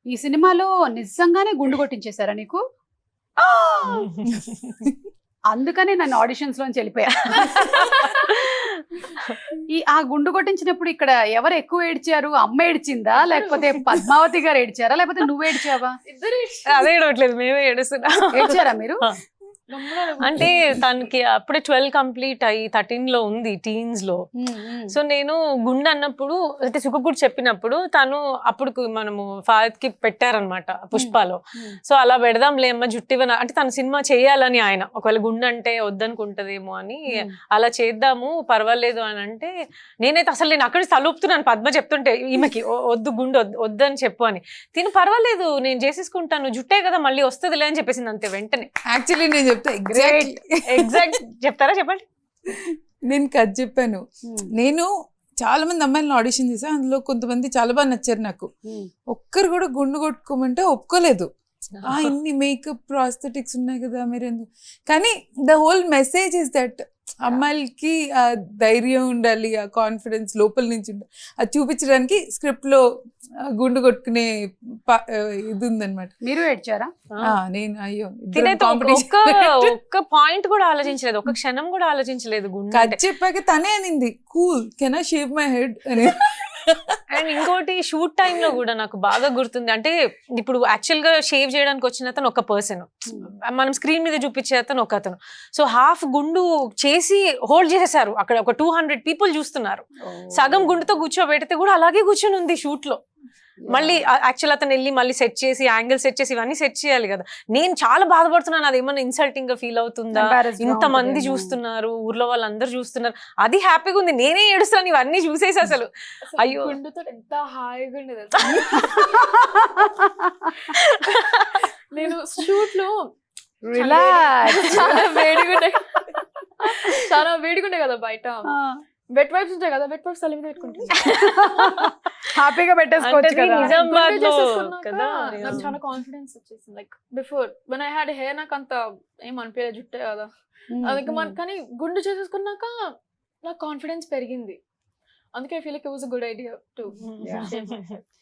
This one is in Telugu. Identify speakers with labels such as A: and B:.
A: ఈ సినిమాలో నిజంగానే గుండు కొట్టించేశారా నీకు? అందుకనే నన్ను ఆడిషన్స్ లోంచి వెళ్ళిపోయా. ఆ గుండు కొట్టించినప్పుడు ఇక్కడ ఎవరు ఎక్కువ ఏడ్చారు? అమ్మ ఏడ్చిందా, లేకపోతే పద్మావతి గారు ఏడ్చారా, లేకపోతే నువ్వు ఏడ్చావా?
B: అదే ఏడవట్లేదు, మేమే ఏడుస్తున్నా.
A: ఏడ్చారా మీరు?
B: అంటే తనకి అప్పుడే 12 కంప్లీట్ అయ్యి 13 లో ఉంది, టీన్స్ లో. సో నేను గుండె అన్నప్పుడు అయితే సుఖకుడు చెప్పినప్పుడు తను అప్పుడు మనము ఫాదర్ కి పెట్టారనమాట పుష్పలో. సో అలా పెడదాంలే అమ్మ జుట్టివన అంటే తన సినిమా చేయాలని ఆయన, ఒకవేళ గుండె అంటే వద్దనుకుంటదేమో అని అలా చేద్దాము పర్వాలేదు అని అంటే, నేనైతే అసలు నేను అక్కడ తలొప్పుతున్నాను పద్మ చెప్తుంటే ఈమెకి వద్దు గుండె వద్దని చెప్పు అని. తిని పర్వాలేదు నేను చేసేసుకుంటాను, జుట్టే కదా మళ్ళీ వస్తుందిలే అని చెప్పేసింది అంతే వెంటనే.
C: యాక్చువల్లీ నేను చెప్తా
B: ఎగ్జాక్ట్ చెప్తారా చెప్పండి.
C: నేను కథ చెప్పాను. నేను చాలా మంది అమ్మాయిలను ఆడిషన్ చేసా, అందులో కొంతమంది చాలా బాగా నచ్చారు నాకు. ఒక్కరు కూడా గుండు కొట్టుకోమంటే ఒప్పుకోలేదు. ఇన్ని మేకప్ ప్రాస్థెటిక్స్ ఉన్నాయి కదా మీరు ఎందుకు, కానీ the whole message is that అమ్మాయిలకి ఆ ధైర్యం ఉండాలి, ఆ కాన్ఫిడెన్స్ లోపల నుంచి ఉండాలి. అది చూపించడానికి స్క్రిప్ట్ లో గుండు కొట్టుకునే ఇది ఉందన్నమాట.
A: మీరు ఏడ్చారా?
C: నేను అయ్యో
B: ఒక్క పాయింట్ కూడా ఆలోచించలేదు, ఒక క్షణం కూడా ఆలోచించలేదు. గుండె
C: కథ చెప్పాక తనే అనింది cool can I shave my head అని.
B: అండ్ ఇంకోటి షూట్ టైమ్ లో కూడా నాకు బాగా గుర్తుంది, అంటే ఇప్పుడు యాక్చువల్ గా షేవ్ చేయడానికి వచ్చిన అతను ఒక పర్సన్, మనం స్క్రీన్ మీద చూపించే అతను ఒక అతను. సో హాఫ్ గుండు చేసి హోల్డ్ చేసేసారు, అక్కడ ఒక 200 పీపుల్ చూస్తున్నారు. సగం గుండుతో కూర్చోబెడితే కూడా అలాగే కూర్చొని ఉంది షూట్ లో. మళ్ళీ యాక్చువల్ అతను వెళ్ళి మళ్ళీ సెట్ చేసి యాంగిల్ సెట్ చేసి ఇవన్నీ సెట్ చేయాలి కదా. నేను చాలా బాధపడుతున్నాను, అది ఏమన్నా ఇన్సల్టింగ్ గా ఫీల్ అవుతుందా, ఇంతమంది చూస్తున్నారు, ఊర్లో వాళ్ళందరూ చూస్తున్నారు, అది హ్యాపీగా ఉంది, నేనే ఏడుస్తాను ఇవన్నీ చూసేసి. అసలు అయ్యో
D: ఎంత హాయిగా ఉండేది. నేను షూట్ లో చాలా వేడిగా ఉండే కదా బయట, వెట్ వైప్స్ ఉంటాయి కదా, వెట్ వైప్స్ తల మీద పెట్టుకుంటాను,
A: హ్యాపీగా పెట్టేసుకోవచ్చు కదా.
D: నాకు చాలా కాన్ఫిడెన్స్ వచ్చేసింది. Like before when I had hair నాకు అంత ఏం అనిపించలేదు, జుట్టే కదా అందుకే కానీ గుండు చేసేసుకున్నాక నాకు కాన్ఫిడెన్స్ పెరిగింది. అందుకే I feel like it was a good idea to